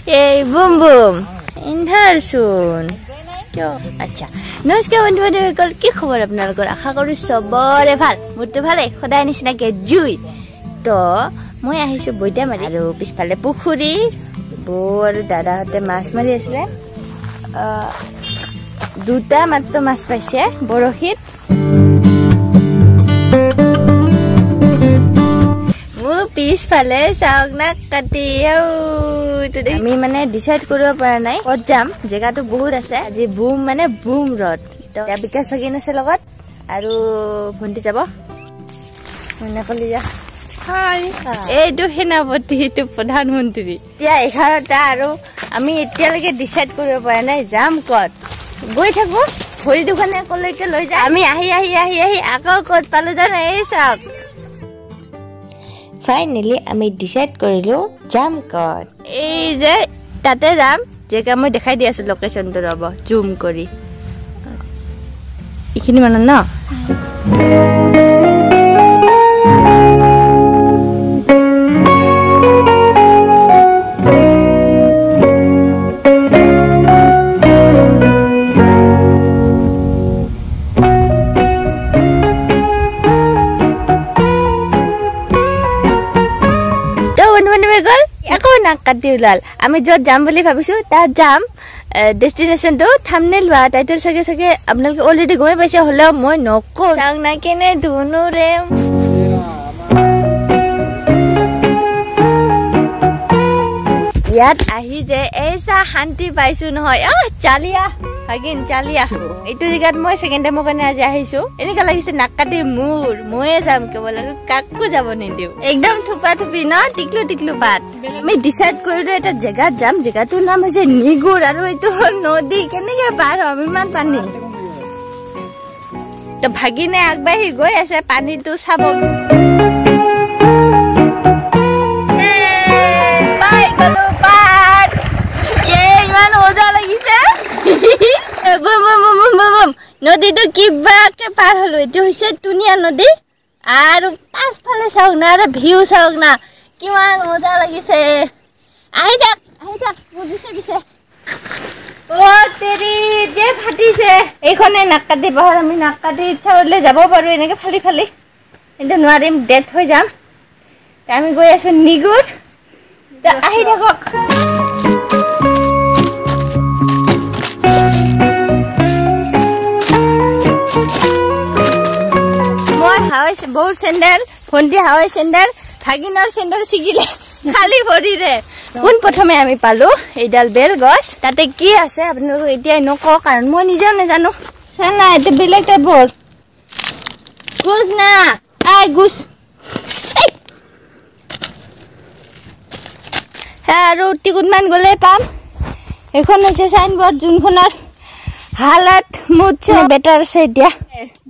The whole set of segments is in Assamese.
এই বুম বুম ইন্ধাৰ শুন কিয় আচ্ছা নমস্কাৰ বন্ধু বান্ধৱীসকল কি খবৰ আপোনালোকৰ আশা কৰোঁ চবৰে ভাল মোৰতো ভালে সদায় নিচিনাকে জুই তো মই আহিছোঁ বৈদামাৰী আৰু পিছফালে পুখুৰী বৰ দাদাহঁতে মাছ মাৰি আছিলে দুটা মাত্ৰ মাছ পাইছে বৰশীত পিছফালে চাওক না কাটি আমি মানে ডিসাইড কৰিব পৰা নাই ক'ত যাম জেগাটো বহুত আছে আজি বুম মানে বুম ৰদ বিকাশ ভাগিন আছে লগত আৰু ভণ্টি যাব মনে কলি যা এইটো সেনাপতি এইটো প্ৰধানমন্ত্ৰী এতিয়া 11টা আৰু আমি এতিয়ালৈকে ডিসাইড কৰিব পৰা নাই যাম ক'ত গৈ থাকো ভৰি দুখনে কলৈকে লৈ যায় আমি আহি আহি আহি আহি আকৌ ক'ত পালো জানো এই চাওক ফাইনেলি আমি ডিসাইড কৰিলো যাম ক'ত এই যে তাতে যাম জেগা মই দেখাই দি আছো লোকেশনটো ৰব জুম কৰি ইখিনি মান ন কাটি ওলাল আমি যত যাম বুলি ভাবিছো তাত যাম ডেষ্টিনেশ্যনটো থাম্বনেইল বা টাইটেল চাগে চাগে আপোনালোকে অলৰেডি গমে পাইছে হলেও মই নকওঁ চাওক না কেনে ধুনু ৰে ইয়াত আহি যে এইচা শান্তি পাইছো নহয় চালিয়া ভাগিন চালিয়া এইটো জেগাত মই ছেকেণ্ড টাইমৰ কাৰণে আজি আহিছো এনেকুৱা লাগিছে নাক কাটি মোৰ ময়ে যাম কেৱল আৰু কাকো যাব নিদিও একদম থুপা থুপি ন টিকলু টিকলু পাত আমি ডিসাইড কৰিলো এটা জেগাত যাম জেগাটোৰ নাম হৈছে নিগুৰ আৰু এইটো নদী কেনেকে পাৰ হ'ম ইমান পানী তো ভাগিনে আগবাঢ়ি গৈ আছে পানীটো চাব নদীটো কিবাকে পাৰ হলো এইটো হৈছে ধুনীয়া নদী আৰু পাছফালে চাওক না আৰু ভিউ চাওক না কিমান মজা লাগিছে আহি থাক বুজিছে পিছে তেৰি যে ফাটিছে এইখনে নাক কাটি পাহাৰ আমি নাক কাটি ইচ্ছা কৰিলে যাব পাৰো এনেকে ফালি ফালি কিন্তু নোৱাৰিম ডেথ হৈ যাম আমি গৈ আছো নিগুৰ আহি থাকক বহুত চেণ্ডেল ভণ্টি হাৱাই চেণ্ডেল ভাগিনৰ চেণ্ডেল ছিগিলে খালি ভৰিৰে কোন প্ৰথমে আমি পালো এইডাল বেল গছ তাতে কি আছে আপোনালোকক এতিয়া নকওঁ কাৰণ মই নিজেও নাজানো চানা এইটো বেলেগ টাইপৰ গুছ না আই গুছ আৰু টিকুটমান গ'লে পাম এইখন হৈছে চাইনবোৰ্ড যোনখনৰ হালত মুঠছে বেটাৰ আছে এতিয়া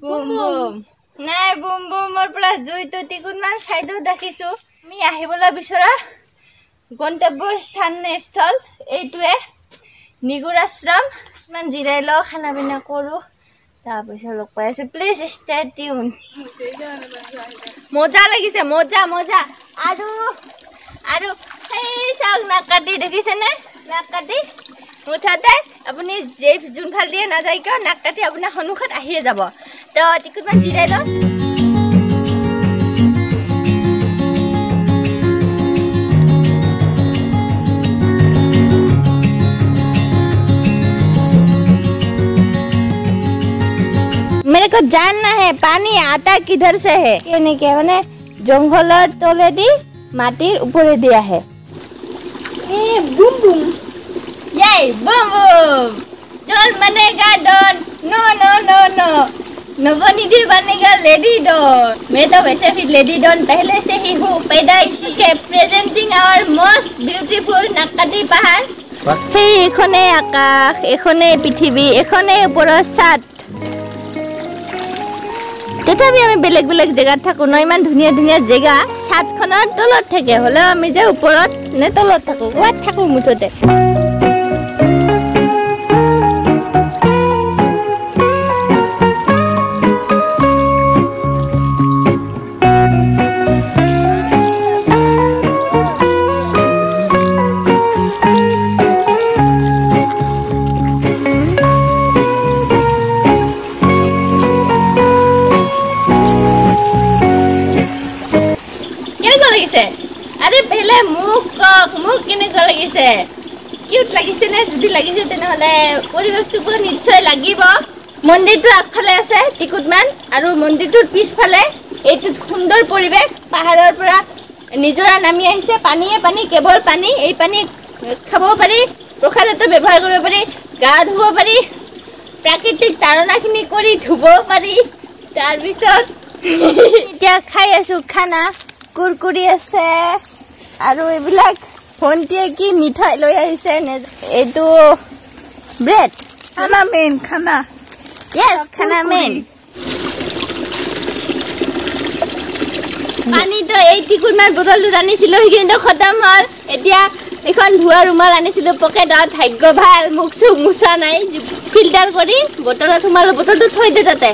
বুম বুম নাই বুম বুমৰ পৰা জুইটো টিকুটমান চাইডত ৰাখিছো আমি আহিবলৈ বিচৰা গন্তব্য স্থল এইটোৱে নিগুৰ আশ্ৰম ইমান জিৰাই লওঁ খানা পিনা কৰোঁ তাৰপিছত লগ পাই আছো প্লিজ ষ্টে টিউন মজা লাগিছে মজা মজা আৰু সেই চাওক নাক কাটি দেখিছেনে নাক কাটি মুঠতে আপুনি যোনফাল দিয়ে নাযায় কিয় নাক কাটি আপোনাৰ সন্মুখত আহিয়ে যাব তো টিকুটমান জিৰাই লওঁ मेरे को जानना है पानी आता किधर से है केनेके माने जंगलर तलेदी माटिर ऊपरे दिया है ए बुम बुम ये बुम बुम डॉन बनेगा don no no no no Navnidhi बनेगा लेडी डॉन मैं तो वैसे भी लेडी डॉन पहले से ही हूँ पैदाइशी के प्रेजेंटिंग आवर मोस्ट ब्यूटीफुल नाकाटी पहाड़ एखने आकाश एखने पृथ्वी एखने ऊपर सात তথাপি আমি বেলেগ বেলেগ জেগাত থাকো ন ইমান ধুনীয়া ধুনীয়া জেগা সাতখনৰ তলত থাকে হলেও আমি যে ওপৰত নে তলত থাকো ক'ত থাকো মুঠতে কওক মোক কেনেকুৱা লাগিছে কিউট লাগিছে নে যদি লাগিছে তেনেহলে পৰিৱেশটো পুৰা নিশ্চয় লাগিব মন্দিৰটো আগফালে আছে টিকুটমান আৰু মন্দিৰটোৰ পিছফালে এইটো সুন্দৰ পৰিৱেশ পাহাৰৰ পৰা নিজৰা নামি আহিছে পানীয়ে পানী কেৱল পানী এই পানী খাব পাৰি প্ৰসাদত ব্যৱহাৰ কৰিব পাৰি গা ধুব পাৰি প্ৰাকৃতিক তাৰণাখিনি কৰি ধুব পাৰি তাৰ পিছত এতিয়া খাই আছো খানা কুৰকুৰি আছে আৰু এইবিলাক ফোনটিয়ে কি মিঠাই লৈ আহিছে এইটো ব্ৰেড খানা মেইন খানা yes খানা মেইন পানী তো এই টিকুটমান বটলটো আনিছিলো কিন্তু খতম হল এতিয়া এখন ধোৱা ৰুমাল আনিছিলো পকেটত ভাগ্য ভাল মুখ চুখ মুছা নাই ফিল্টাৰ কৰি বটলত সোমালো বটলটো থৈ দে তাতে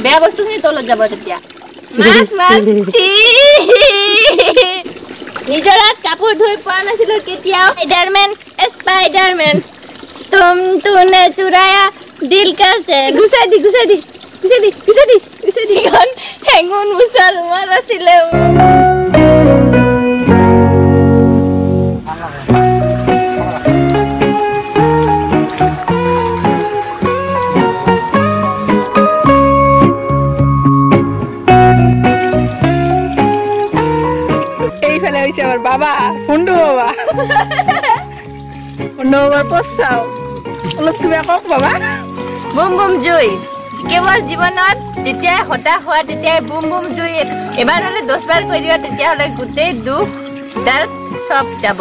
বেয়া বস্তুখিনি তলত যাব তেতিয়া মাছ মাছ নিজৰাত কাপোৰ ধুই পোৱা নাছিলো কেতিয়াও স্পাইডাৰমেন তুম তুনে চুৰায়া দিল কা চैन গুছাই দি খন হেঙুন মুছলমান আছিলে এইফালে হৈছে আমাৰ বাবা হুণ্ডু বাবাৰ পচাও অলপ কিবা কওক বাবা বুম বুম জুই কেৱল জীৱনত যেতিয়াই হতাশ হোৱা তেতিয়াই বুম বুম জুই এবাৰ হলে 10 বাৰ কৈ দিবা তেতিয়াহলে গোটেই দুখ দাল সব যাব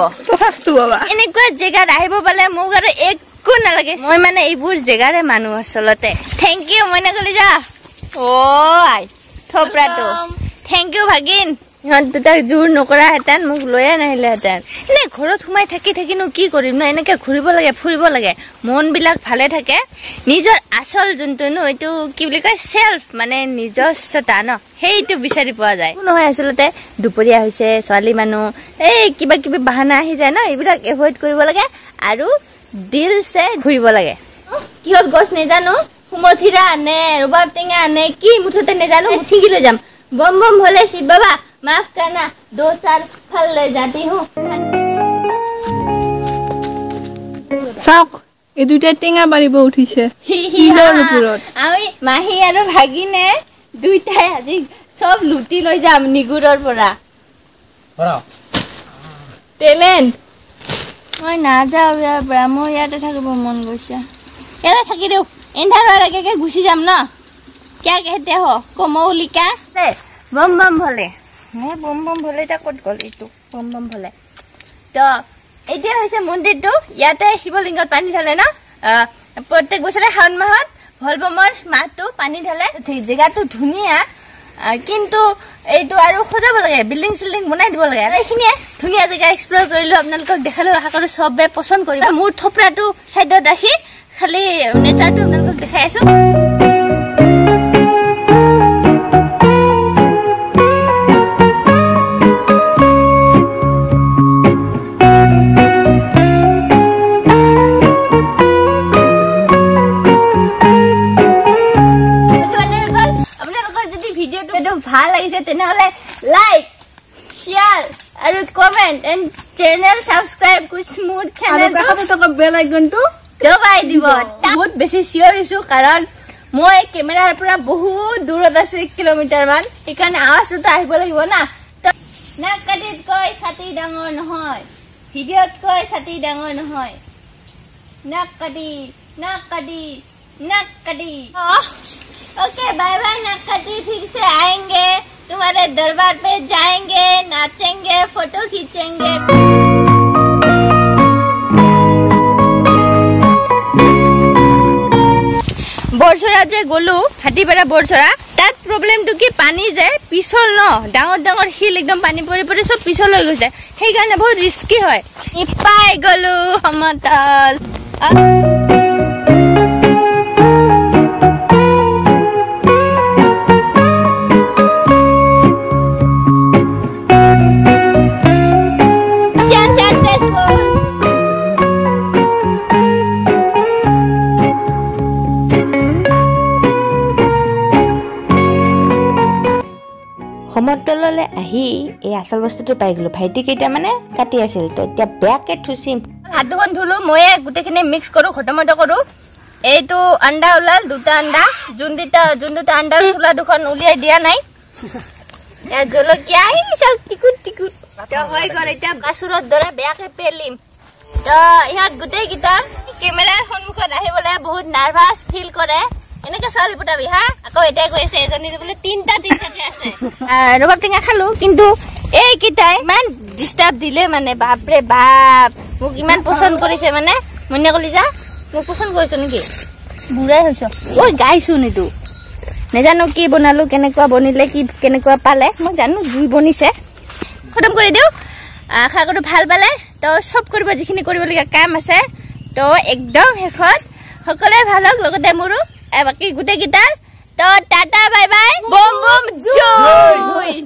বাবা এনেকুৱা জেগাত আহিব পালে মোক আৰু একো নালাগে মই মানে এইবোৰ জেগাৰে মানুহ আচলতে থেংক ইউ মই নকলি যা ও আই থপৰাটো থেংক ইউ ভাগিন ইহঁত দুটাক জোৰ নকৰা হেতেন মোক লৈয়ে নাহিলে হেতেন এনে ঘৰত সোমাই থাকিনো কি কৰিম ন এনেকে ঘূৰিব লাগে ফুৰিব লাগে মন বিলাক ভালে থাকে নিজৰ আসল যোনটো ন এইটো কি বুলি কয় সেলফ মানে নিজস্বতা ন সেইটো বিচাৰি পোৱা যায় নহয় আচলতে দুপৰীয়া হৈছে ছোৱালী মানুহ এই কিবা কিবি বাহানা আহি যায় ন এইবিলাক এভয়েড কৰিব লাগে আৰু দিলছে ঘূৰিব লাগে কিহৰ গছ নেজানো কুমথিৰা আনে ৰবাব টেঙা আনে কি মুঠতে নেজানো ছিঙি লৈ যাম बम बम भोले शिव बाबा माफ करना 2-4 फल ले जाती हूँ চাওক এই দুইটা টেঙা বাৰিব উঠিছে হিলৰ ওপৰত আমি মাহী আৰু ভাগিনে দুইটাই আজি সব লুটি লৈ যাম নিগুৰৰ পৰা টেলেন্ট মই নাযাওঁ ইয়াৰ পৰা মই ইয়াতে থাকিব মন গৈছে ইয়াতে থাকি দিওঁ এন্ধাৰৰ আগে গুচি যাম ন क्या कहते हो कोमौलिका बम बम भोले मैं बम बम भोले ता कत गल इतु बम बम भोले तो এতিয়া হৈছে মন্দিৰটো ইয়াতে শিৱলিংগত পানী ঢালে না প্ৰত্যেক বছৰে শাওণ মাহত ভলবমৰ মাহটো পানী ঢালে জেগাটো ধুনিয়া কিন্তু এইটো আৰু খজাব লাগে বিল্ডিং সিল্ডিং বনাই দিব লাগে আৰু এইখিনিয়ে ধুনিয়া জেগা এক্সপ্লোৰ কৰিলো আপোনালোকক দেখালো আশা কৰো সবে পছন্দ কৰিবা মোৰ থপৰাটো সাইডত ৰাখি খালি নেচাৰটো আপোনালোকক দেখাই আছো ভাল লাগিছে তেনেহলে লাইক শেয়াৰ আৰু কমেন্ট এন্ড চ্যানেল সাবস্ক্ৰাইব কুছ মুড চ্যানেল আৰু কাষতে থকা বেল আইকনটো দবাই দিব বহুত বেছি শিওৰ হৈছো কাৰণ মই কেমেৰাৰ পৰা বহুত দূৰত আছো 1 কিলোমিটাৰ মান এখানে আৱাজটো আহিব লাগিব না নাক কাটিত কয় ছাতি ডাঙৰ নহয় ভিডিঅ'ত কয় ছাতি ডাঙৰ নহয় নাক কাটি ओके बाय बाय नक्काटी फिर से आएंगे तुम्हारे दरबार पे जाएंगे नाचेंगे फोटो खींचेंगे বৰছৰা যে গলো হাতীপাৰা বৰছৰা তাত প্ৰবলেমটো কি পানী যে পিছল ন ডাঙৰ ডাঙৰ হিল একদম পানী পৰি পৰি সব পিছল হৈ গৈছে সেই কাৰণে বহুত ৰিস্কি হয় পাই গলো সমতল সমতললৈ আহি এই আচল বস্তুটো পাই গ'লো ভাইটিকেইটা মানে কাটি আছিল তো এতিয়া বেয়াকে থুচিম হাত দুখন ধুলো মই গোটেইখিনি মিক্স কৰোঁ খটমটো কৰোঁ এইটো আণ্ডা ওলাল দুটা আণ্ডা যোনটা আণ্ডাৰ চোলা দুখন উলিয়াই দিয়া নাই ইয়াত জলকীয়া চব টিকুট টিকুট তো হৈ গ'ল এতিয়া কাচুৰৰ দৰে বেয়াকে পেলিম তো ইহঁত গোটেইকেইটা কেমেৰাৰ সন্মুখত আহিবলৈ বহুত নাৰ্ভাছ ফিল কৰে এনেকে চালি পটাবি হা আকৌ এটাই কৈছে এজনী বোলে তিনটা আছে ৰবাব টেঙা খালো কিন্তু এইকেইটাই ইমান ডিষ্টাৰ্ব দিলে মানে বাপৰে বাপ মোক ইমান পচন্দ কৰিছে মানে মনে কলিজা মোক পচন্দ কৰিছ নেকি বুঢ়াই হৈছ ঐ গাইছো নিতো নেজানো কি বনালো কেনেকুৱা বনিলে কি কেনেকুৱা পালে মই জানো জুই বনিছে খতম কৰি দিওঁ আশা কৰোঁ ভাল পালে তো চব কৰিব যিখিনি কৰিবলগীয়া কাম আছে তো একদম শেষত সকলোৱে ভাল হওক লগতে মোৰো বাকী গোটেইকেইটাৰ তো টাটা বাই বাই বম বম জয়